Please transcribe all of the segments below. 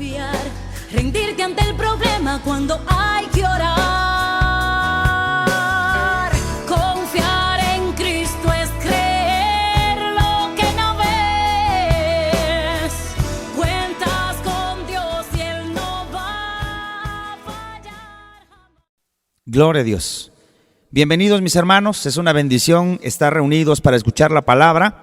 confiar, rendirte ante el problema cuando hay que orar. Confiar en Cristo es creer lo que no ves. Cuentas con Dios y Él no va a fallar. Gloria a Dios. Bienvenidos mis hermanos, es una bendición estar reunidos para escuchar la palabra.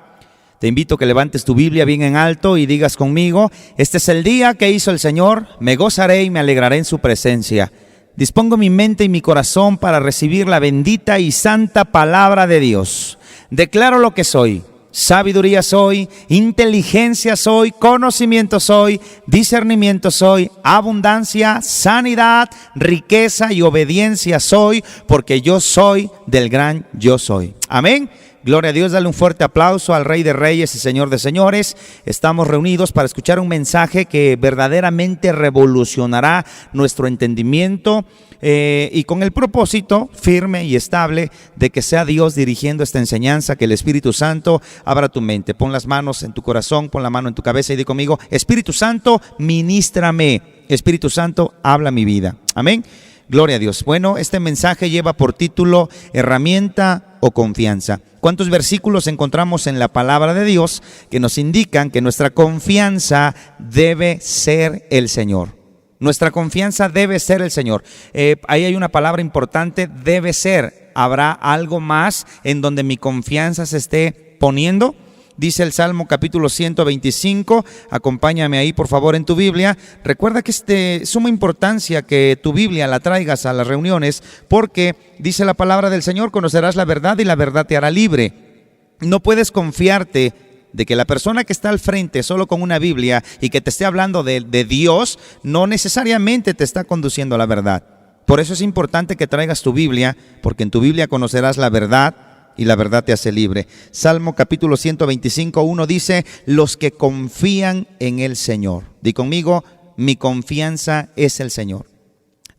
Te invito a que levantes tu Biblia bien en alto y digas conmigo: este es el día que hizo el Señor, me gozaré y me alegraré en su presencia. Dispongo mi mente y mi corazón para recibir la bendita y santa palabra de Dios. Declaro lo que soy: sabiduría soy, inteligencia soy, conocimiento soy, discernimiento soy, abundancia, sanidad, riqueza y obediencia soy, porque yo soy del gran yo soy. Amén. Gloria a Dios, dale un fuerte aplauso al Rey de Reyes y Señor de Señores. Estamos reunidos para escuchar un mensaje que verdaderamente revolucionará nuestro entendimiento y con el propósito firme y estable de que sea Dios dirigiendo esta enseñanza, que el Espíritu Santo abra tu mente. Pon las manos en tu corazón, pon la mano en tu cabeza y di conmigo: Espíritu Santo, ministrame. Espíritu Santo, habla mi vida. Amén. Gloria a Dios. Bueno, este mensaje lleva por título herramienta o confianza. ¿Cuántos versículos encontramos en la palabra de Dios que nos indican que nuestra confianza debe ser el Señor? Nuestra confianza debe ser el Señor. Ahí hay una palabra importante: debe ser. ¿Habrá algo más en donde mi confianza se esté poniendo? Dice el Salmo capítulo 125, acompáñame ahí por favor en tu Biblia. Recuerda que es de suma importancia que tu Biblia la traigas a las reuniones, porque dice la palabra del Señor: conocerás la verdad y la verdad te hará libre. No puedes confiarte de que la persona que está al frente solo con una Biblia y que te esté hablando de Dios, no necesariamente te está conduciendo a la verdad. Por eso es importante que traigas tu Biblia, porque en tu Biblia conocerás la verdad y la verdad te hace libre. Salmo capítulo 125, 1 dice: los que confían en el Señor. Di conmigo: mi confianza es el Señor.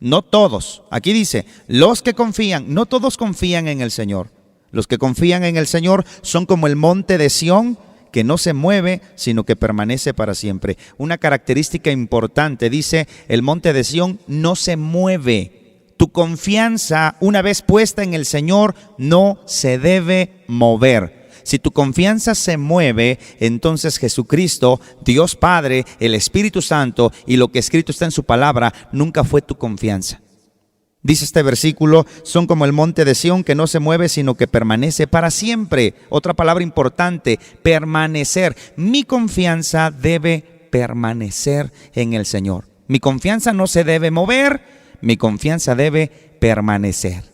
No todos, aquí dice, los que confían, no todos confían en el Señor. Los que confían en el Señor son como el monte de Sión, que no se mueve, sino que permanece para siempre. Una característica importante, dice, el monte de Sión no se mueve. Tu confianza, una vez puesta en el Señor, no se debe mover. Si tu confianza se mueve, entonces Jesucristo, Dios Padre, el Espíritu Santo y lo que escrito está en su palabra, nunca fue tu confianza. Dice este versículo: son como el monte de Sión, que no se mueve, sino que permanece para siempre. Otra palabra importante: permanecer. Mi confianza debe permanecer en el Señor. Mi confianza no se debe mover. Mi confianza debe permanecer.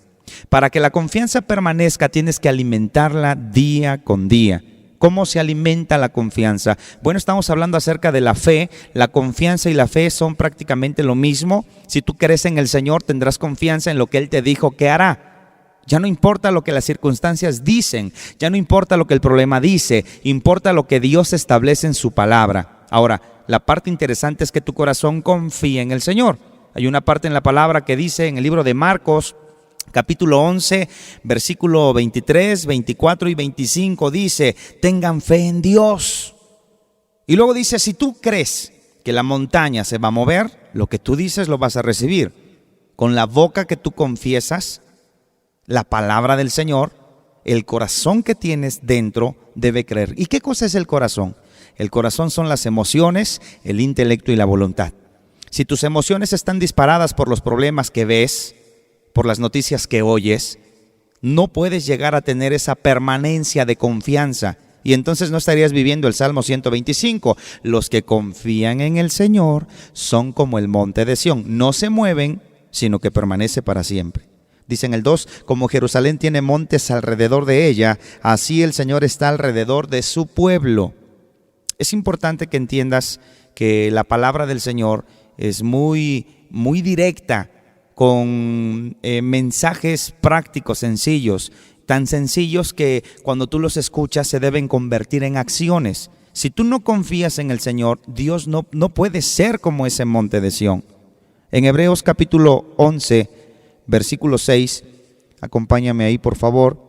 Para que la confianza permanezca, tienes que alimentarla día con día. ¿Cómo se alimenta la confianza? Bueno, estamos hablando acerca de la fe. La confianza y la fe son prácticamente lo mismo. Si tú crees en el Señor, tendrás confianza en lo que Él te dijo que hará. Ya no importa lo que las circunstancias dicen, ya no importa lo que el problema dice, importa lo que Dios establece en su palabra. Ahora, la parte interesante es que tu corazón confía en el Señor. Hay una parte en la palabra que dice en el libro de Marcos, capítulo 11, versículo 23, 24 y 25, dice: tengan fe en Dios. Y luego dice: si tú crees que la montaña se va a mover, lo que tú dices lo vas a recibir. Con la boca que tú confiesas la palabra del Señor, el corazón que tienes dentro debe creer. ¿Y qué cosa es el corazón? El corazón son las emociones, el intelecto y la voluntad. Si tus emociones están disparadas por los problemas que ves, por las noticias que oyes, no puedes llegar a tener esa permanencia de confianza. Y entonces no estarías viviendo el Salmo 125. Los que confían en el Señor son como el monte de Sión. No se mueven, sino que permanece para siempre. Dice en el 2, como Jerusalén tiene montes alrededor de ella, así el Señor está alrededor de su pueblo. Es importante que entiendas que la palabra del Señor es muy directa, con mensajes prácticos, sencillos, tan sencillos que cuando tú los escuchas se deben convertir en acciones. Si tú no confías en el Señor, Dios no puede ser como ese monte de Sión. En Hebreos capítulo 11, versículo 6, acompáñame ahí por favor.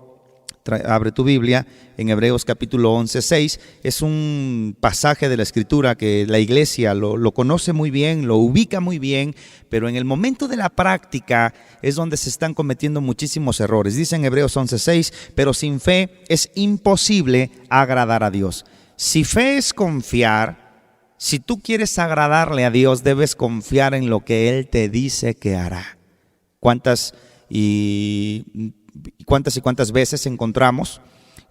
abre tu Biblia en Hebreos capítulo 11:6. Es un pasaje de la Escritura que la iglesia lo conoce muy bien, lo ubica muy bien, pero en el momento de la práctica es donde se están cometiendo muchísimos errores. Dice en Hebreos 11:6, pero sin fe es imposible agradar a Dios. Si fe es confiar, si tú quieres agradarle a Dios, debes confiar en lo que Él te dice que hará. ¿Cuántas y cuántas veces encontramos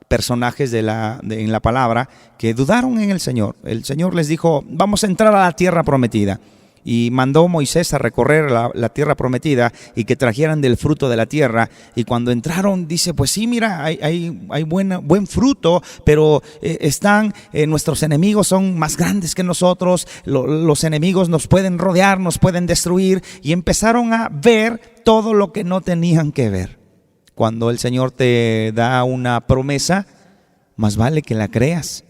personajes en la palabra que dudaron en el Señor? El Señor les dijo, vamos a entrar a la tierra prometida. Y mandó a Moisés a recorrer la tierra prometida y que trajeran del fruto de la tierra. Y cuando entraron, dice, pues sí, mira, hay buen fruto, pero nuestros enemigos son más grandes que nosotros. Los enemigos nos pueden rodear, nos pueden destruir. Y empezaron a ver todo lo que no tenían que ver. Cuando el Señor te da una promesa, más vale que la creas,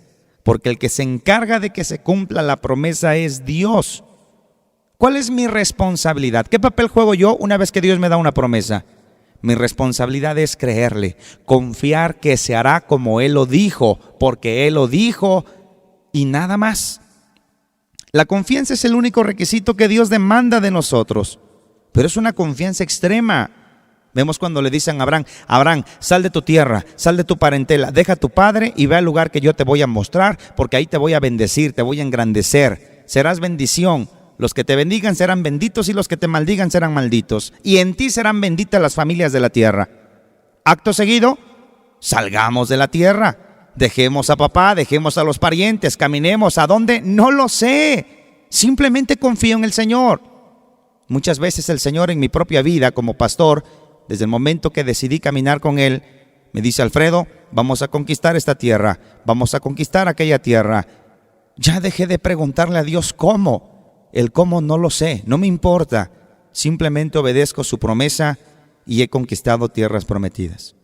porque el que se encarga de que se cumpla la promesa es Dios. ¿Cuál es mi responsabilidad? ¿Qué papel juego yo una vez que Dios me da una promesa? Mi responsabilidad es creerle, confiar que se hará como Él lo dijo, porque Él lo dijo y nada más. La confianza es el único requisito que Dios demanda de nosotros, pero es una confianza extrema. Vemos cuando le dicen a Abraham, Abraham, sal de tu tierra, sal de tu parentela, deja a tu padre y ve al lugar que yo te voy a mostrar, porque ahí te voy a bendecir, te voy a engrandecer, serás bendición. Los que te bendigan serán benditos y los que te maldigan serán malditos. Y en ti serán benditas las familias de la tierra. Acto seguido, salgamos de la tierra. Dejemos a papá, dejemos a los parientes, caminemos. ¿A dónde? No lo sé. Simplemente confío en el Señor. Muchas veces el Señor en mi propia vida como pastor, desde el momento que decidí caminar con Él, me dice, Alfredo, vamos a conquistar esta tierra, vamos a conquistar aquella tierra. Ya dejé de preguntarle a Dios cómo. El cómo no lo sé, no me importa. Simplemente obedezco su promesa y he conquistado tierras prometidas.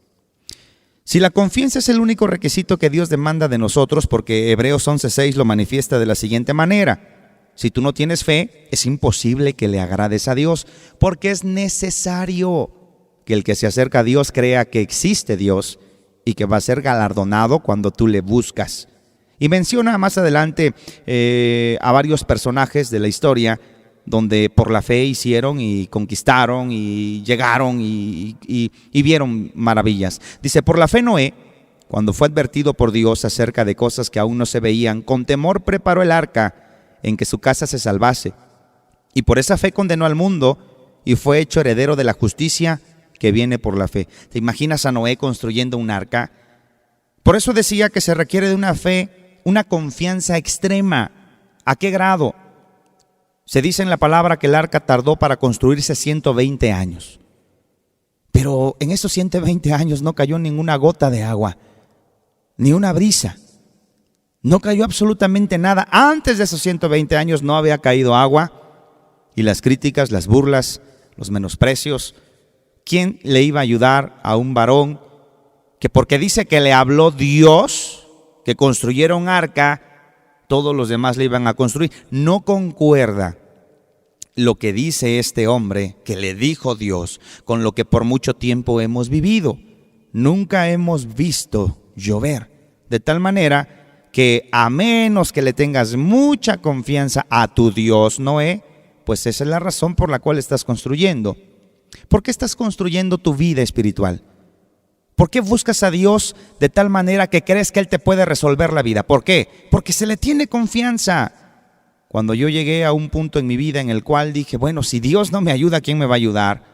Si la confianza es el único requisito que Dios demanda de nosotros, porque Hebreos 11:6 lo manifiesta de la siguiente manera. Si tú no tienes fe, es imposible que le agrades a Dios, porque es necesario que el que se acerca a Dios crea que existe Dios y que va a ser galardonado cuando tú le buscas. Y menciona más adelante a varios personajes de la historia donde por la fe hicieron y conquistaron y llegaron y vieron maravillas. Dice, por la fe Noé, cuando fue advertido por Dios acerca de cosas que aún no se veían, con temor preparó el arca en que su casa se salvase. Y por esa fe condenó al mundo y fue hecho heredero de la justicia que viene por la fe. ¿Te imaginas a Noé construyendo un arca? Por eso decía que se requiere de una fe, una confianza extrema. ¿A qué grado? Se dice en la palabra que el arca tardó para construirse 120 años. Pero en esos 120 años no cayó ninguna gota de agua, ni una brisa. No cayó absolutamente nada. Antes de esos 120 años no había caído agua. Y las críticas, las burlas, los menosprecios. ¿Quién le iba a ayudar a un varón que porque dice que le habló Dios, que construyera un arca, todos los demás le iban a construir? No concuerda lo que dice este hombre que le dijo Dios con lo que por mucho tiempo hemos vivido. Nunca hemos visto llover, de tal manera que a menos que le tengas mucha confianza a tu Dios, Noé, pues esa es la razón por la cual estás construyendo. ¿Por qué estás construyendo tu vida espiritual? ¿Por qué buscas a Dios de tal manera que crees que Él te puede resolver la vida? ¿Por qué? Porque se le tiene confianza. Cuando yo llegué a un punto en mi vida en el cual dije, bueno, si Dios no me ayuda, ¿quién me va a ayudar?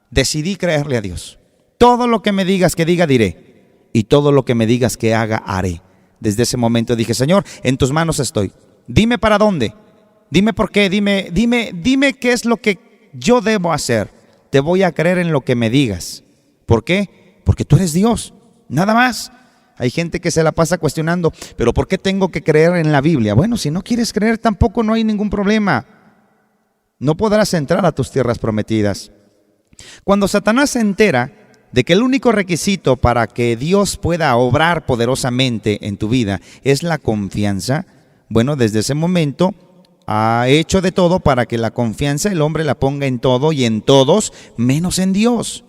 Decidí creerle a Dios. Todo lo que me digas que diga, diré. Y todo lo que me digas que haga, haré. Desde ese momento dije, Señor, en tus manos estoy. Dime para dónde. Dime por qué. Dime qué es lo que yo debo hacer. Te voy a creer en lo que me digas. ¿Por qué? Porque tú eres Dios, nada más. Hay gente que se la pasa cuestionando, pero ¿por qué tengo que creer en la Biblia? Bueno, si no quieres creer tampoco no hay ningún problema. No podrás entrar a tus tierras prometidas. Cuando Satanás se entera de que el único requisito para que Dios pueda obrar poderosamente en tu vida es la confianza, bueno, desde ese momento ha hecho de todo para que la confianza el hombre la ponga en todo y en todos, menos en Dios.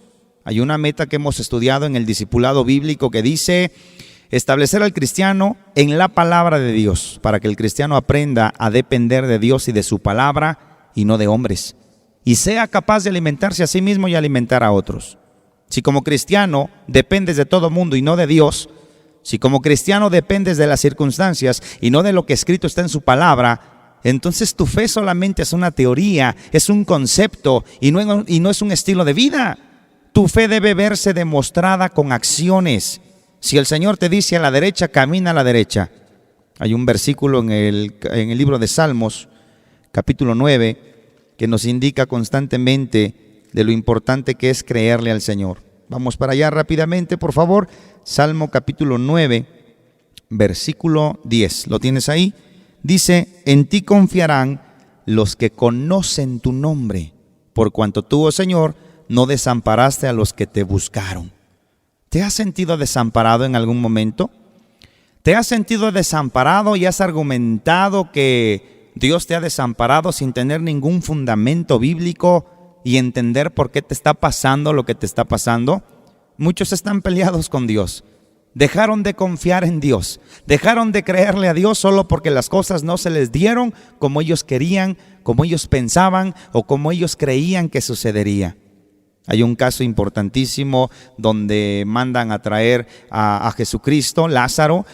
Hay una meta que hemos estudiado en el discipulado bíblico que dice establecer al cristiano en la palabra de Dios, para que el cristiano aprenda a depender de Dios y de su palabra y no de hombres, y sea capaz de alimentarse a sí mismo y alimentar a otros. Si como cristiano dependes de todo mundo y no de Dios, si como cristiano dependes de las circunstancias y no de lo que escrito está en su palabra, entonces tu fe solamente es una teoría, es un concepto y no es un estilo de vida. Tu fe debe verse demostrada con acciones. Si el Señor te dice a la derecha, camina a la derecha. Hay un versículo en el libro de Salmos, capítulo 9, que nos indica constantemente de lo importante que es creerle al Señor. Vamos para allá rápidamente, por favor. Salmo capítulo 9, versículo 10. ¿Lo tienes ahí? Dice, en ti confiarán los que conocen tu nombre, por cuanto tú, oh Señor, no desamparaste a los que te buscaron. ¿Te has sentido desamparado en algún momento? ¿Te has sentido desamparado y has argumentado que Dios te ha desamparado sin tener ningún fundamento bíblico y entender por qué te está pasando lo que te está pasando? Muchos están peleados con Dios. Dejaron de confiar en Dios. Dejaron de creerle a Dios solo porque las cosas no se les dieron como ellos querían, como ellos pensaban o como ellos creían que sucedería. Hay un caso importantísimo donde mandan a traer a Jesucristo, Lázaro,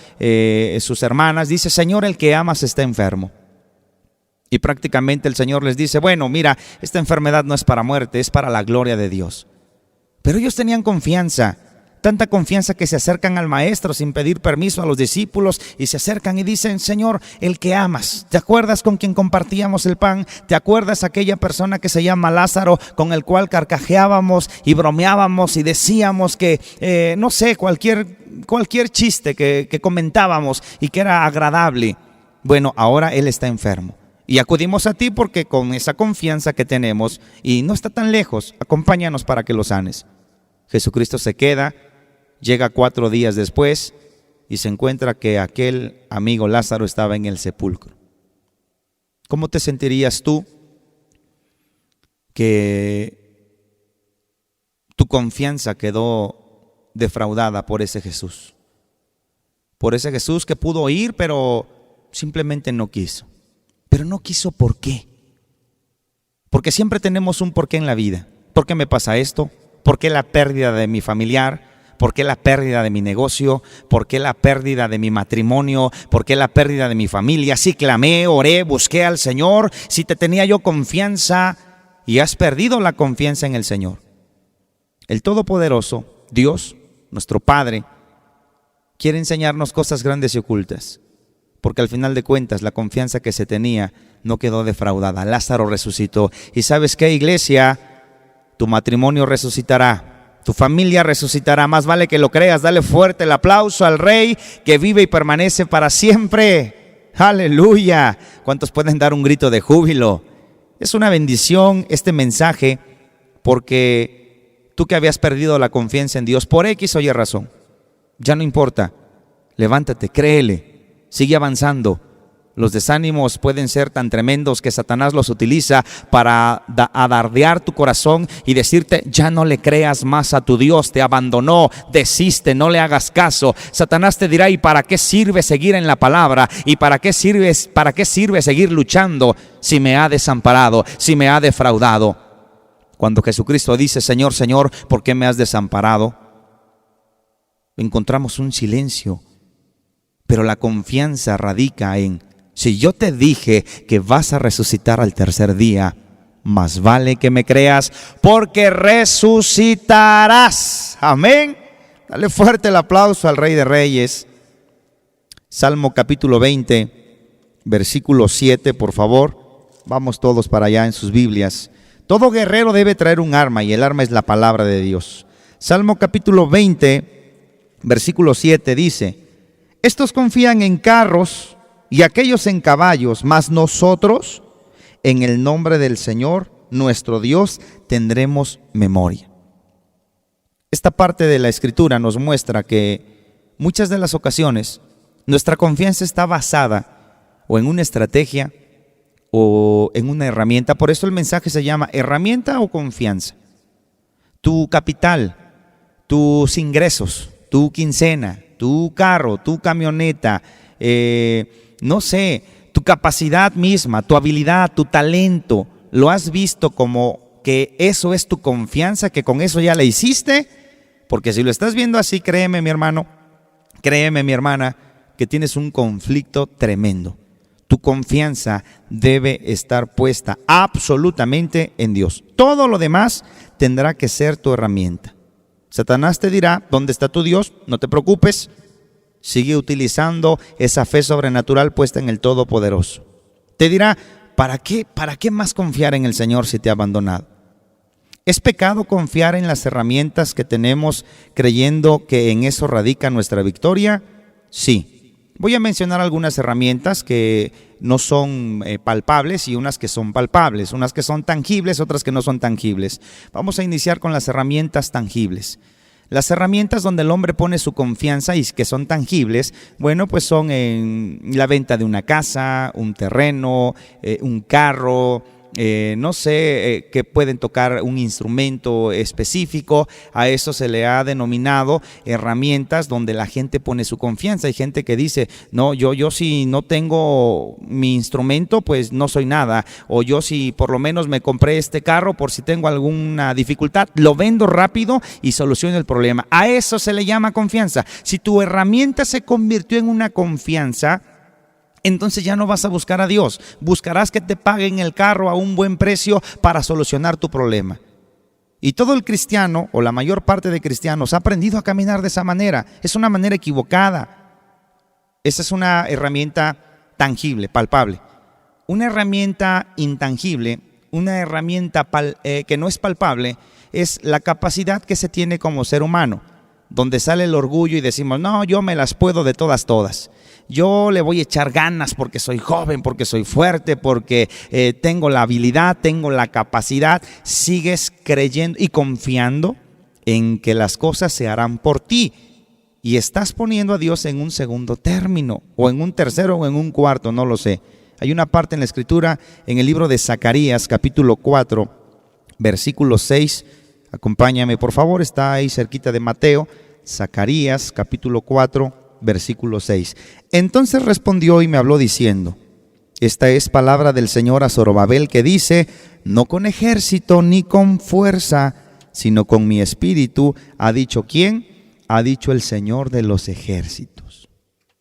sus hermanas. Dice, Señor, el que amas está enfermo. Y prácticamente el Señor les dice, bueno, mira, esta enfermedad no es para muerte, es para la gloria de Dios. Pero ellos tenían confianza, tanta confianza que se acercan al maestro sin pedir permiso a los discípulos y se acercan y dicen, Señor, el que amas, ¿te acuerdas con quien compartíamos el pan? ¿Te acuerdas aquella persona que se llama Lázaro con el cual carcajeábamos y bromeábamos y decíamos que, no sé, cualquier chiste que comentábamos y que era agradable? Bueno, ahora él está enfermo. Y acudimos a ti porque con esa confianza que tenemos, y no está tan lejos, acompáñanos para que lo sanes. Jesucristo se queda, llega 4 días después y se encuentra que aquel amigo Lázaro estaba en el sepulcro. ¿Cómo te sentirías tú que tu confianza quedó defraudada por ese Jesús? Por ese Jesús que pudo ir, pero simplemente no quiso. Pero no quiso, ¿por qué? Porque siempre tenemos un porqué en la vida. ¿Por qué me pasa esto? ¿Por qué la pérdida de mi familiar? ¿Por qué la pérdida de mi negocio? ¿Por qué la pérdida de mi matrimonio? ¿Por qué la pérdida de mi familia? Si clamé, oré, busqué al Señor, si te tenía yo confianza y has perdido la confianza en el Señor. El Todopoderoso, Dios, nuestro Padre, quiere enseñarnos cosas grandes y ocultas. Porque al final de cuentas la confianza que se tenía no quedó defraudada. Lázaro resucitó. ¿Y sabes qué, iglesia? Tu matrimonio resucitará. Tu familia resucitará. Más vale que lo creas. Dale fuerte el aplauso al Rey que vive y permanece para siempre. ¡Aleluya! ¿Cuántos pueden dar un grito de júbilo? Es una bendición este mensaje porque tú que habías perdido la confianza en Dios por X o Y razón, ya no importa. Levántate, créele. Sigue avanzando. Los desánimos pueden ser tan tremendos que Satanás los utiliza para adardear tu corazón y decirte, ya no le creas más a tu Dios, te abandonó, desiste, no le hagas caso. Satanás te dirá, ¿y para qué sirve seguir en la palabra? ¿Y para qué sirve seguir luchando si me ha desamparado, si me ha defraudado? Cuando Jesucristo dice, Señor, Señor, ¿por qué me has desamparado? Encontramos un silencio. Pero la confianza radica en, si yo te dije que vas a resucitar al tercer día, más vale que me creas, porque resucitarás. Amén. Dale fuerte el aplauso al Rey de Reyes. Salmo capítulo 20, versículo 7, por favor. Vamos todos para allá en sus Biblias. Todo guerrero debe traer un arma y el arma es la palabra de Dios. Salmo capítulo 20, versículo 7 dice, estos confían en carros y aquellos en caballos, mas nosotros, en el nombre del Señor, nuestro Dios, tendremos memoria. Esta parte de la Escritura nos muestra que muchas de las ocasiones nuestra confianza está basada o en una estrategia o en una herramienta. Por eso el mensaje se llama herramienta o confianza. Tu capital, tus ingresos, tu quincena, tu carro, tu camioneta, no sé, tu capacidad misma, tu habilidad, tu talento, ¿lo has visto como que eso es tu confianza, que con eso ya la hiciste? Porque si lo estás viendo así, créeme mi hermano, créeme mi hermana, que tienes un conflicto tremendo. Tu confianza debe estar puesta absolutamente en Dios. Todo lo demás tendrá que ser tu herramienta. Satanás te dirá, ¿dónde está tu Dios? No te preocupes. Sigue utilizando esa fe sobrenatural puesta en el Todopoderoso. Te dirá, ¿para qué más confiar en el Señor si te ha abandonado? ¿Es pecado confiar en las herramientas que tenemos creyendo que en eso radica nuestra victoria? Sí. Voy a mencionar algunas herramientas que no son palpables y unas que son palpables, unas que son tangibles, otras que no son tangibles. Vamos a iniciar con las herramientas tangibles. Las herramientas donde el hombre pone su confianza y que son tangibles, bueno, pues son en la venta de una casa, un terreno, un carro, no sé, que pueden tocar un instrumento específico. A eso se le ha denominado herramientas donde la gente pone su confianza. Hay gente que dice, no, yo si no tengo mi instrumento, pues no soy nada. O yo si por lo menos me compré este carro, por si tengo alguna dificultad, lo vendo rápido y soluciono el problema. A eso se le llama confianza. Si tu herramienta se convirtió en una confianza, entonces ya no vas a buscar a Dios. Buscarás que te paguen el carro a un buen precio para solucionar tu problema. Y todo el cristiano, o la mayor parte de cristianos, ha aprendido a caminar de esa manera. Es una manera equivocada. Esa es una herramienta tangible, palpable. Una herramienta intangible, una herramienta que no es palpable, es la capacidad que se tiene como ser humano, donde sale el orgullo y decimos, no, yo me las puedo de todas. Yo le voy a echar ganas porque soy joven, porque soy fuerte, porque tengo la habilidad, tengo la capacidad. Sigues creyendo y confiando en que las cosas se harán por ti. Y estás poniendo a Dios en un segundo término, o en un tercero, o en un cuarto, no lo sé. Hay una parte en la Escritura, en el libro de Zacarías, capítulo 4, versículo 6. Acompáñame, por favor, está ahí cerquita de Mateo. Zacarías, capítulo 4, versículo 6. Entonces respondió y me habló diciendo, esta es palabra del Señor a Zorobabel, que dice, no con ejército ni con fuerza, sino con mi espíritu, ha dicho ¿quién? Ha dicho el Señor de los ejércitos.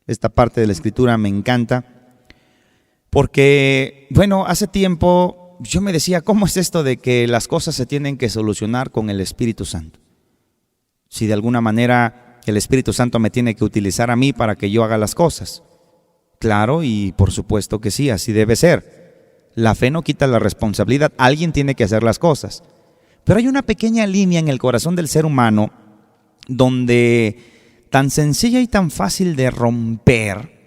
Esta parte de la Escritura me encanta, porque, bueno, hace tiempo yo me decía, ¿cómo es esto de que las cosas se tienen que solucionar con el Espíritu Santo? Si de alguna manera el Espíritu Santo me tiene que utilizar a mí para que yo haga las cosas. Claro, y por supuesto que sí, así debe ser. La fe no quita la responsabilidad, alguien tiene que hacer las cosas. Pero hay una pequeña línea en el corazón del ser humano donde tan sencilla y tan fácil de romper,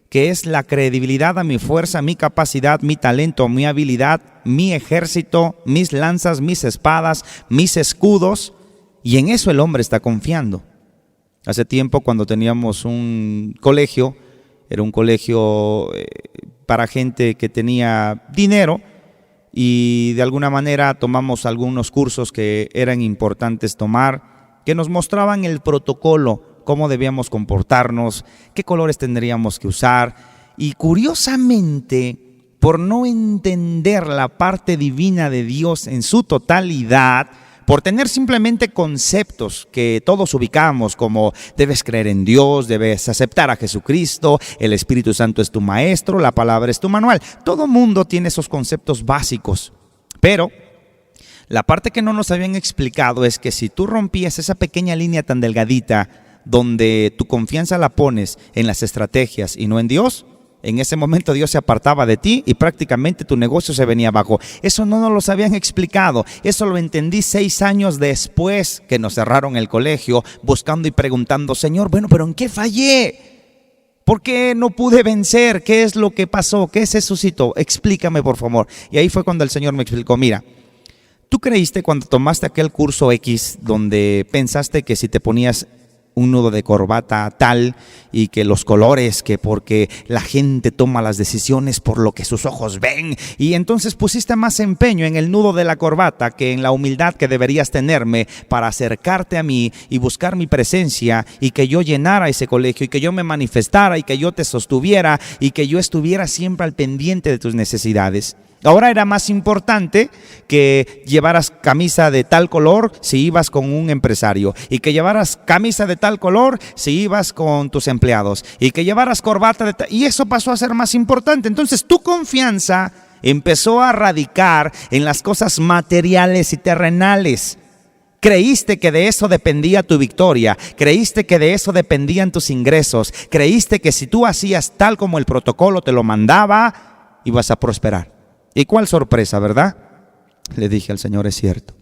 que es la credibilidad a mi fuerza, mi capacidad, mi talento, mi habilidad, mi ejército, mis lanzas, mis espadas, mis escudos, y en eso el hombre está confiando. Hace tiempo, cuando teníamos un colegio, era un colegio para gente que tenía dinero, y de alguna manera tomamos algunos cursos que eran importantes tomar, que nos mostraban el protocolo, cómo debíamos comportarnos, qué colores tendríamos que usar. Y curiosamente, por no entender la parte divina de Dios en su totalidad, por tener simplemente conceptos que todos ubicamos como debes creer en Dios, debes aceptar a Jesucristo, el Espíritu Santo es tu maestro, la palabra es tu manual. Todo mundo tiene esos conceptos básicos, pero la parte que no nos habían explicado es que si tú rompías esa pequeña línea tan delgadita donde tu confianza la pones en las estrategias y no en Dios, en ese momento Dios se apartaba de ti y prácticamente tu negocio se venía abajo. Eso no nos lo habían explicado. Eso lo entendí 6 años después que nos cerraron el colegio, buscando y preguntando, Señor, bueno, pero ¿en qué fallé? ¿Por qué no pude vencer? ¿Qué es lo que pasó? ¿Qué se suscitó? Explícame, por favor. Y ahí fue cuando el Señor me explicó, mira, tú creíste cuando tomaste aquel curso X donde pensaste que si te ponías un nudo de corbata tal y que los colores, que porque la gente toma las decisiones por lo que sus ojos ven, y entonces pusiste más empeño en el nudo de la corbata que en la humildad que deberías tenerme para acercarte a mí y buscar mi presencia y que yo llenara ese colegio y que yo me manifestara y que yo te sostuviera y que yo estuviera siempre al pendiente de tus necesidades. Ahora era más importante que llevaras camisa de tal color si ibas con un empresario, y que llevaras camisa de tal color si ibas con tus empleados, y que llevaras corbata de tal, y eso pasó a ser más importante. Entonces tu confianza empezó a radicar en las cosas materiales y terrenales. Creíste que de eso dependía tu victoria, creíste que de eso dependían tus ingresos, creíste que si tú hacías tal como el protocolo te lo mandaba, ibas a prosperar. ¿Y cuál sorpresa, verdad? Le dije al Señor, es cierto.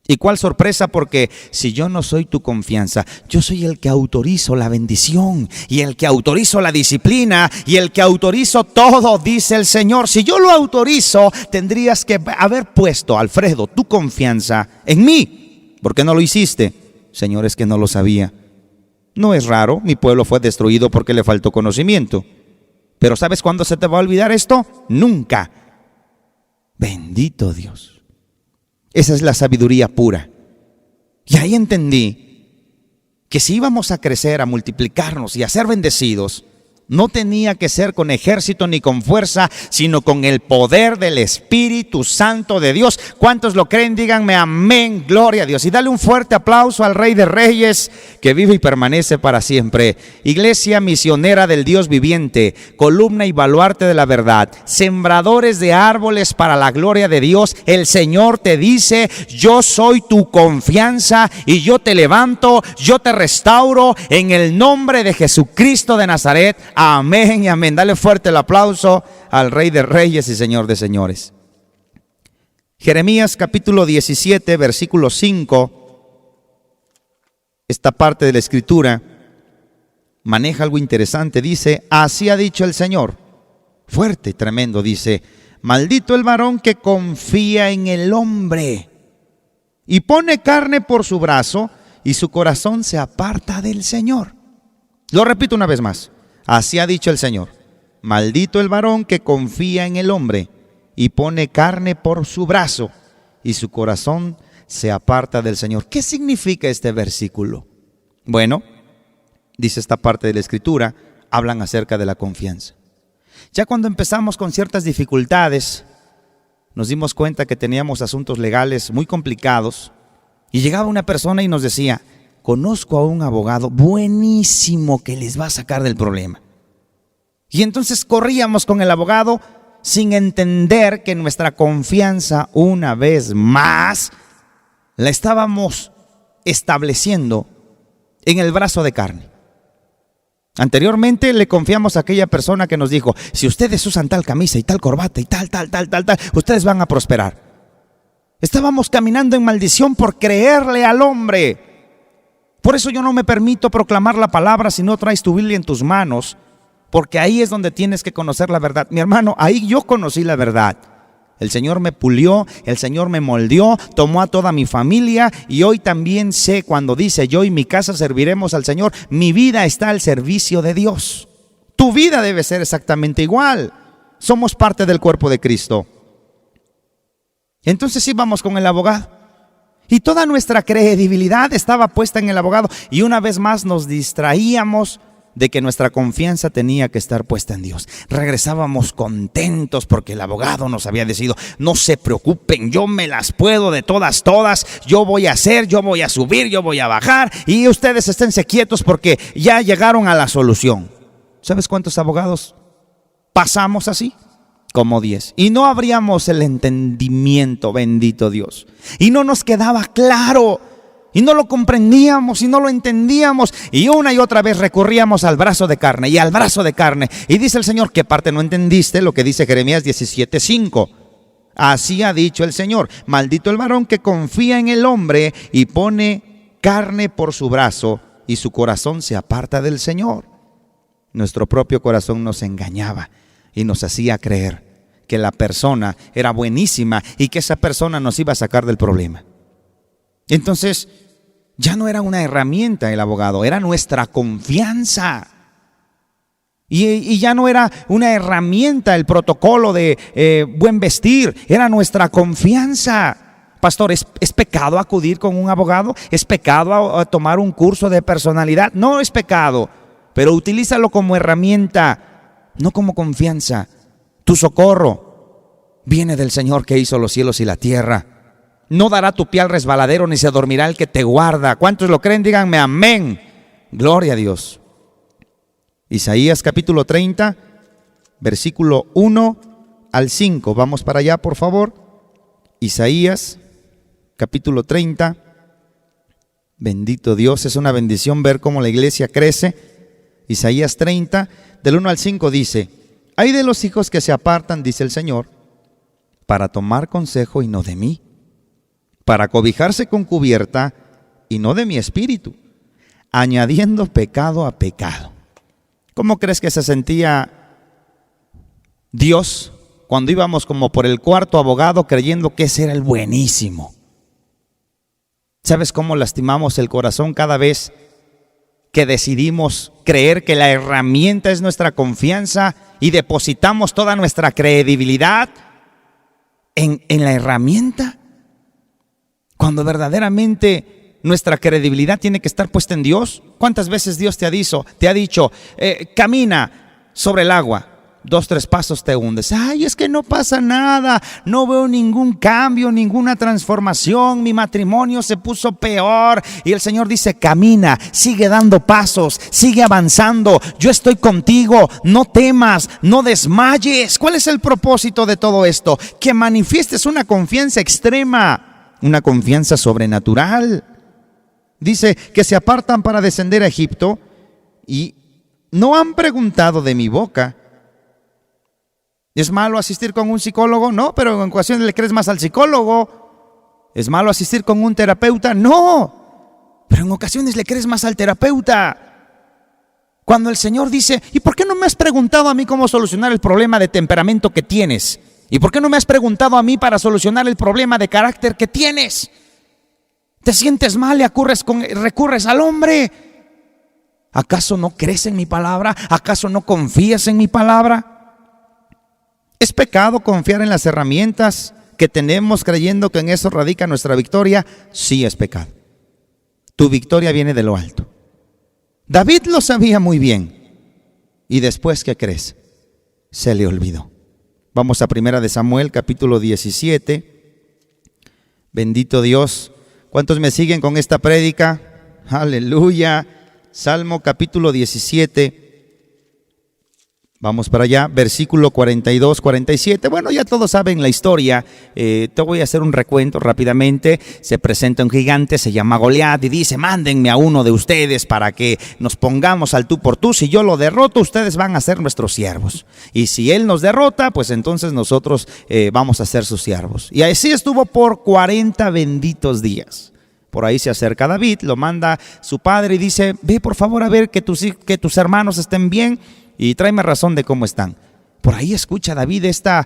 ¿Y cuál sorpresa? Porque si yo no soy tu confianza, yo soy el que autorizo la bendición y el que autorizo la disciplina y el que autorizo todo, dice el Señor. Si yo lo autorizo, tendrías que haber puesto, Alfredo, tu confianza en mí. ¿Por qué no lo hiciste? Señor, es que no lo sabía. No es raro, mi pueblo fue destruido porque le faltó conocimiento. Pero ¿sabes cuándo se te va a olvidar esto? Nunca. Bendito Dios. Esa es la sabiduría pura. Y ahí entendí que si íbamos a crecer, a multiplicarnos y a ser bendecidos, no tenía que ser con ejército ni con fuerza, sino con el poder del Espíritu Santo de Dios. ¿Cuántos lo creen? Díganme amén, gloria a Dios. Y dale un fuerte aplauso al Rey de Reyes, que vive y permanece para siempre. Iglesia misionera del Dios viviente, columna y baluarte de la verdad, sembradores de árboles para la gloria de Dios. El Señor te dice: yo soy tu confianza y yo te levanto, yo te restauro en el nombre de Jesucristo de Nazaret. Amén y amén. Dale fuerte el aplauso al Rey de Reyes y Señor de Señores. Jeremías capítulo 17, versículo 5. Esta parte de la escritura maneja algo interesante. Dice: así ha dicho el Señor. Fuerte, tremendo. Dice: maldito el varón que confía en el hombre y pone carne por su brazo y su corazón se aparta del Señor. Lo repito una vez más. Así ha dicho el Señor: maldito el varón que confía en el hombre y pone carne por su brazo y su corazón se aparta del Señor. ¿Qué significa este versículo? Bueno, dice esta parte de la escritura, hablan acerca de la confianza. Ya cuando empezamos con ciertas dificultades, nos dimos cuenta que teníamos asuntos legales muy complicados y llegaba una persona y nos decía: conozco a un abogado buenísimo que les va a sacar del problema. Y entonces corríamos con el abogado sin entender que nuestra confianza, una vez más, la estábamos estableciendo en el brazo de carne. Anteriormente le confiamos a aquella persona que nos dijo: si ustedes usan tal camisa y tal corbata y tal, ustedes van a prosperar. Estábamos caminando en maldición por creerle al hombre. Por eso yo no me permito proclamar la palabra si no traes tu Biblia en tus manos, porque ahí es donde tienes que conocer la verdad. Mi hermano, ahí yo conocí la verdad. El Señor me pulió, el Señor me moldeó, tomó a toda mi familia, y hoy también sé cuando dice: yo y mi casa serviremos al Señor. Mi vida está al servicio de Dios. Tu vida debe ser exactamente igual. Somos parte del cuerpo de Cristo. Entonces íbamos con el abogado. Y toda nuestra credibilidad estaba puesta en el abogado. Y una vez más nos distraíamos de que nuestra confianza tenía que estar puesta en Dios. Regresábamos contentos porque el abogado nos había decidido: no se preocupen, yo me las puedo de todas, yo voy a hacer, yo voy a subir, yo voy a bajar, y ustedes esténse quietos porque ya llegaron a la solución. ¿Sabes cuántos abogados pasamos así? Como 10. Y no abríamos el entendimiento, bendito Dios. Y no nos quedaba claro. Y no lo comprendíamos y no lo entendíamos. Y una y otra vez recurríamos al brazo de carne y al brazo de carne. Y dice el Señor: ¿qué parte no entendiste? Lo que dice Jeremías 17:5. Así ha dicho el Señor: maldito el varón que confía en el hombre y pone carne por su brazo y su corazón se aparta del Señor. Nuestro propio corazón nos engañaba y nos hacía creer que la persona era buenísima y que esa persona nos iba a sacar del problema. Entonces, Ya no era una herramienta el abogado, era nuestra confianza. Y ya no era una herramienta el protocolo de buen vestir, era nuestra confianza. Pastor, ¿es pecado acudir con un abogado? ¿Es pecado a tomar un curso de personalidad? No es pecado, pero utilízalo como herramienta, no como confianza. Tu socorro viene del Señor que hizo los cielos y la tierra. No dará tu pie al resbaladero, ni se dormirá el que te guarda. ¿Cuántos lo creen? Díganme amén. Gloria a Dios. Isaías capítulo 30, versículo 1 al 5. Vamos para allá, por favor. Isaías capítulo 30. Bendito Dios, es una bendición ver cómo la iglesia crece. Isaías 30, del 1 al 5 dice: Ay de los hijos que se apartan, dice el Señor, para tomar consejo y no de mí, para cobijarse con cubierta y no de mi espíritu, añadiendo pecado a pecado. ¿Cómo crees que se sentía Dios cuando íbamos como por el cuarto abogado creyendo que ese era el buenísimo? ¿Sabes cómo lastimamos el corazón cada vez que decidimos creer que la herramienta es nuestra confianza y depositamos toda nuestra credibilidad en la herramienta? Cuando verdaderamente nuestra credibilidad tiene que estar puesta en Dios. ¿Cuántas veces Dios te ha dicho, camina sobre el agua? 2, 3 pasos te hundes. Ay, es que no pasa nada, no veo ningún cambio, ninguna transformación, mi matrimonio se puso peor. Y el Señor dice, camina, sigue dando pasos, sigue avanzando, yo estoy contigo, no temas, no desmayes. ¿Cuál es el propósito de todo esto? Que manifiestes una confianza extrema, una confianza sobrenatural. Dice que se apartan para descender a Egipto y no han preguntado de mi boca. ¿Es malo asistir con un psicólogo? No, pero en ocasiones le crees más al psicólogo. ¿Es malo asistir con un terapeuta? No, pero en ocasiones le crees más al terapeuta. Cuando el Señor dice, ¿y por qué no me has preguntado a mí cómo solucionar el problema de temperamento que tienes? ¿Y por qué no me has preguntado a mí para solucionar el problema de carácter que tienes? ¿Te sientes mal y recurres al hombre? ¿Acaso no crees en mi palabra? ¿Acaso no confías en mi palabra? ¿Es pecado confiar en las herramientas que tenemos creyendo que en eso radica nuestra victoria? Sí, es pecado. Tu victoria viene de lo alto. David lo sabía muy bien. Y después, ¿qué crees? Se le olvidó. Vamos a 1 de Samuel, capítulo 17. Bendito Dios. ¿Cuántos me siguen con esta prédica? Aleluya. Salmo capítulo 17. Vamos para allá, versículo 42, 47. Bueno, ya todos saben la historia. Te voy a hacer un recuento rápidamente. Se presenta un gigante, se llama Goliat y dice, mándenme a uno de ustedes para que nos pongamos al tú por tú. Si yo lo derroto, ustedes van a ser nuestros siervos. Y si él nos derrota, pues entonces nosotros vamos a ser sus siervos. Y así estuvo por 40 benditos días. Por ahí se acerca David, lo manda su padre y dice, ve por favor a ver que tus hermanos estén bien y tráeme razón de cómo están. Por ahí escucha David esta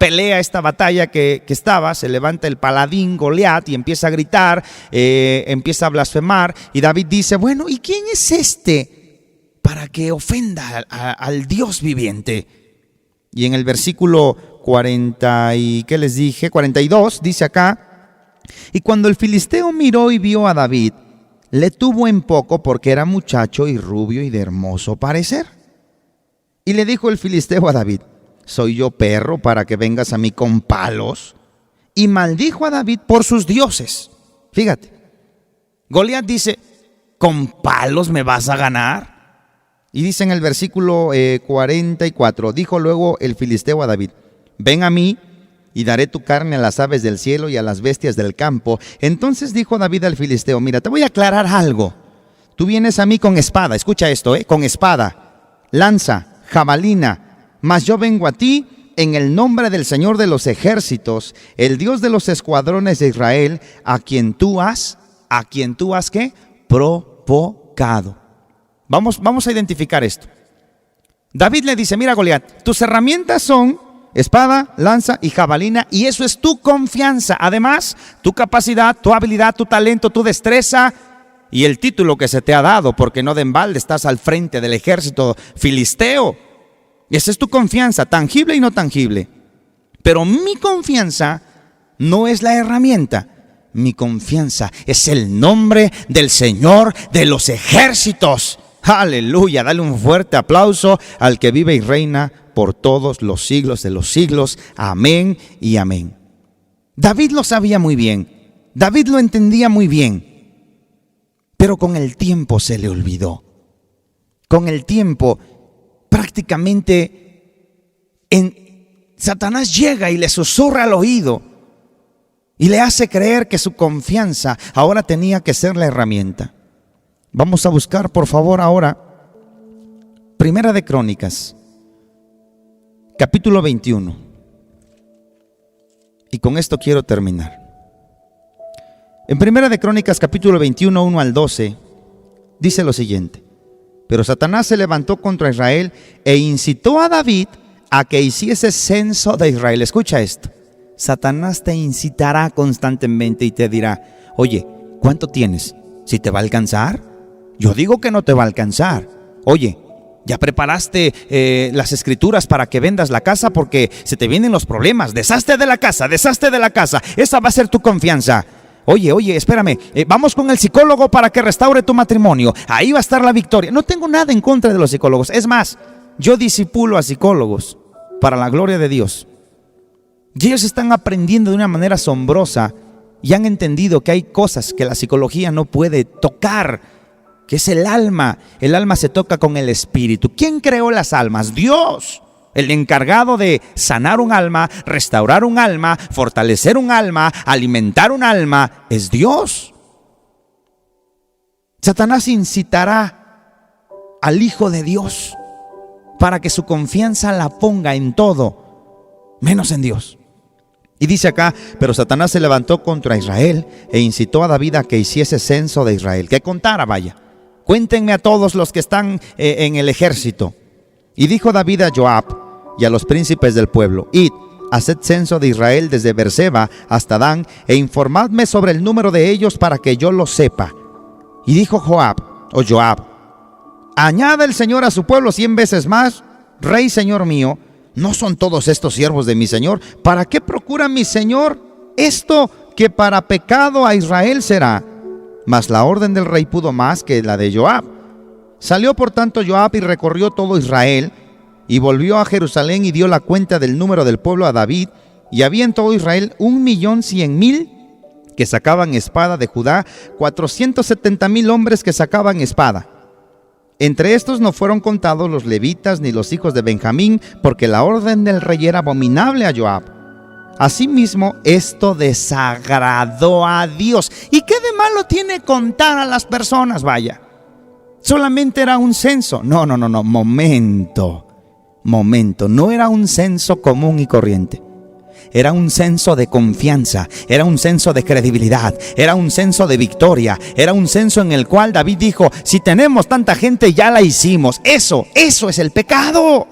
pelea, esta batalla que estaba. Se levanta el paladín Goliat y empieza a gritar, empieza a blasfemar. Y David dice, bueno, ¿y quién es este para que ofenda al Dios viviente? Y en el versículo 40 y ¿qué les dije? 42 dice acá, y cuando el filisteo miró y vio a David, le tuvo en poco porque era muchacho y rubio y de hermoso parecer. Y le dijo el filisteo a David, ¿soy yo perro para que vengas a mí con palos? Y maldijo a David por sus dioses. Fíjate, Goliat dice, ¿con palos me vas a ganar? Y dice en el versículo 44, dijo luego el filisteo a David, ven a mí y daré tu carne a las aves del cielo y a las bestias del campo. Entonces dijo David al filisteo, mira, te voy a aclarar algo. Tú vienes a mí con espada, escucha esto, con espada, lanza, jabalina, mas yo vengo a ti en el nombre del Señor de los ejércitos, el Dios de los escuadrones de Israel, a quien tú has ¿qué? Provocado. Vamos a identificar esto. David le dice, mira Goliat, tus herramientas son espada, lanza y jabalina, y eso es tu confianza. Además, tu capacidad, tu habilidad, tu talento, tu destreza y el título que se te ha dado, porque no de embalde estás al frente del ejército filisteo. Esa es tu confianza, tangible y no tangible. Pero mi confianza no es la herramienta. Mi confianza es el nombre del Señor de los ejércitos. Aleluya, dale un fuerte aplauso al que vive y reina por todos los siglos de los siglos. Amén y amén. David lo sabía muy bien, David lo entendía muy bien, pero con el tiempo se le olvidó. Con el tiempo prácticamente Satanás llega y le susurra al oído y le hace creer que su confianza ahora tenía que ser la herramienta. Vamos a buscar, por favor, ahora Primera de Crónicas, capítulo 21. Y con esto quiero terminar. En Primera de Crónicas, capítulo 21, 1 al 12, dice lo siguiente: pero Satanás se levantó contra Israel e incitó a David a que hiciese censo de Israel. Escucha esto. Satanás te incitará constantemente y te dirá: oye, ¿cuánto tienes? ¿Si te va a alcanzar? Yo digo que no te va a alcanzar. Oye, ¿ya preparaste las escrituras para que vendas la casa? Porque se te vienen los problemas. Deshazte de la casa, deshazte de la casa. Esa va a ser tu confianza. Oye, espérame, vamos con el psicólogo para que restaure tu matrimonio. Ahí va a estar la victoria. No tengo nada en contra de los psicólogos. Es más, yo discipulo a psicólogos para la gloria de Dios. Y ellos están aprendiendo de una manera asombrosa y han entendido que hay cosas que la psicología no puede tocar, que es el alma. El alma se toca con el espíritu. ¿Quién creó las almas? Dios. El encargado de sanar un alma, restaurar un alma, fortalecer un alma, alimentar un alma, es Dios. Satanás incitará al Hijo de Dios para que su confianza la ponga en todo, menos en Dios. Y dice acá: pero Satanás se levantó contra Israel e incitó a David a que hiciese censo de Israel. Que contara, vaya. Cuéntenme a todos los que están en el ejército. Y dijo David a Joab y a los príncipes del pueblo: id, haced censo de Israel desde Beerseba hasta Dan, e informadme sobre el número de ellos para que yo lo sepa. Y dijo Joab: añada el Señor a su pueblo 100 veces más. Rey, señor mío, ¿no son todos estos siervos de mi señor? ¿Para qué procura mi señor esto, que para pecado a Israel será? Mas la orden del rey pudo más que la de Joab. Salió por tanto Joab y recorrió todo Israel, y volvió a Jerusalén y dio la cuenta del número del pueblo a David, y había en todo Israel 1,100,000 que sacaban espada de Judá, 470,000 hombres que sacaban espada. Entre estos no fueron contados los levitas ni los hijos de Benjamín, porque la orden del rey era abominable a Joab. Asimismo, esto desagradó a Dios. ¿Y qué de malo tiene contar a las personas? Vaya, solamente era un censo. No, momento. No era un censo común y corriente. Era un censo de confianza, era un censo de credibilidad, era un censo de victoria, era un censo en el cual David dijo: si tenemos tanta gente, ya la hicimos. Eso es el pecado.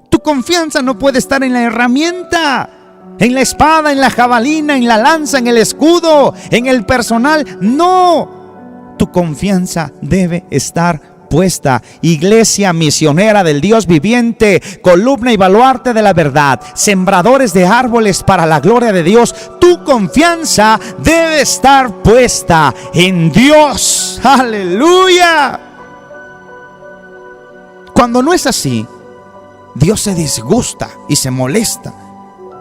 Tu confianza no puede estar en la herramienta, en la espada, en la jabalina, en la lanza, en el escudo, en el personal. No, tu confianza debe estar puesta. Iglesia misionera del Dios viviente, columna y baluarte de la verdad, sembradores de árboles para la gloria de Dios, tu confianza debe estar puesta en Dios. ¡Aleluya! Cuando no es así, Dios se disgusta y se molesta.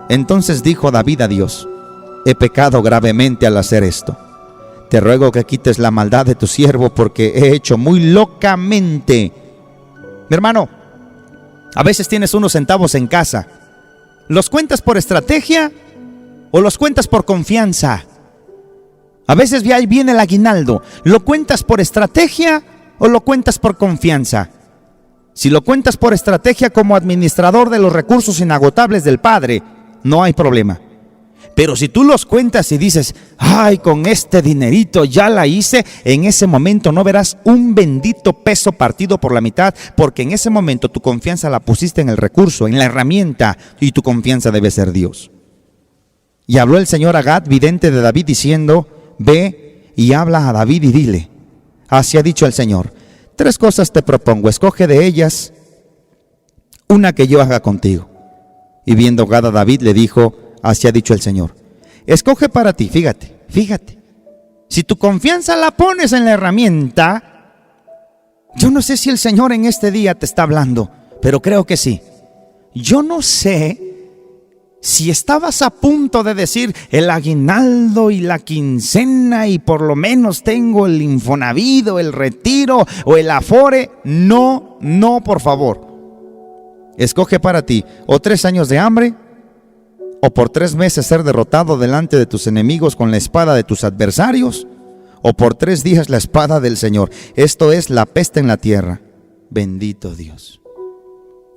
Entonces dijo David a Dios: he pecado gravemente al hacer esto. Te ruego que quites la maldad de tu siervo, porque he hecho muy locamente. Mi hermano, a veces tienes unos centavos en casa. ¿Los cuentas por estrategia o los cuentas por confianza? A veces ya viene el aguinaldo. ¿Lo cuentas por estrategia o lo cuentas por confianza? Si lo cuentas por estrategia como administrador de los recursos inagotables del Padre, no hay problema. Pero si tú los cuentas y dices, ay, con este dinerito ya la hice, en ese momento no verás un bendito peso partido por la mitad, porque en ese momento tu confianza la pusiste en el recurso, en la herramienta, y tu confianza debe ser Dios. Y habló el Señor a Gad, vidente de David, diciendo, ve y habla a David y dile, así ha dicho el Señor, 3 cosas te propongo, escoge de ellas una que yo haga contigo. Y viendo Gad a David le dijo, así ha dicho el Señor, escoge para ti, fíjate, si tu confianza la pones en la herramienta, yo no sé si el Señor en este día te está hablando, pero creo que sí. Yo no sé si estabas a punto de decir el aguinaldo y la quincena y por lo menos tengo el Infonavit, el retiro o el Afore. No, por favor. Escoge para ti o 3 años de hambre, o por 3 meses ser derrotado delante de tus enemigos con la espada de tus adversarios, o por 3 días la espada del Señor. Esto es la peste en la tierra. Bendito Dios.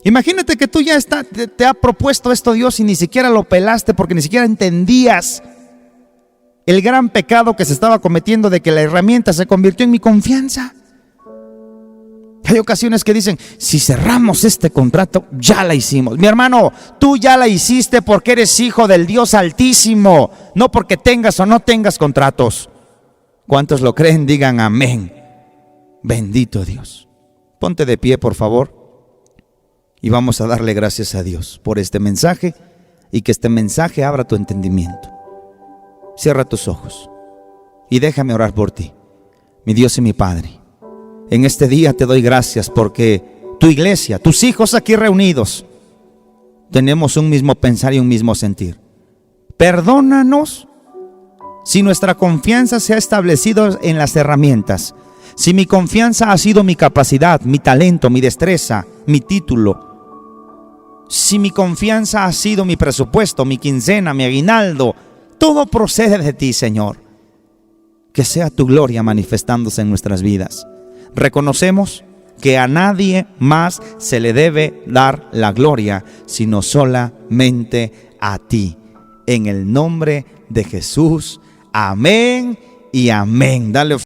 Imagínate que tú ya te ha propuesto esto Dios y ni siquiera lo pelaste porque ni siquiera entendías el gran pecado que se estaba cometiendo de que la herramienta se convirtió en mi confianza. Hay ocasiones que dicen, si cerramos este contrato, ya la hicimos. Mi hermano, tú ya la hiciste porque eres hijo del Dios Altísimo, no porque tengas o no tengas contratos. ¿Cuántos lo creen? Digan amén. Bendito Dios. Ponte de pie, por favor, y vamos a darle gracias a Dios por este mensaje y que este mensaje abra tu entendimiento. Cierra tus ojos y déjame orar por ti. Mi Dios y mi Padre, en este día te doy gracias porque tu iglesia, tus hijos aquí reunidos, tenemos un mismo pensar y un mismo sentir. Perdónanos si nuestra confianza se ha establecido en las herramientas, si mi confianza ha sido mi capacidad, mi talento, mi destreza, mi título, si mi confianza ha sido mi presupuesto, mi quincena, mi aguinaldo, todo procede de ti, Señor. Que sea tu gloria manifestándose en nuestras vidas. Reconocemos que a nadie más se le debe dar la gloria, sino solamente a ti. En el nombre de Jesús, amén y amén. Dale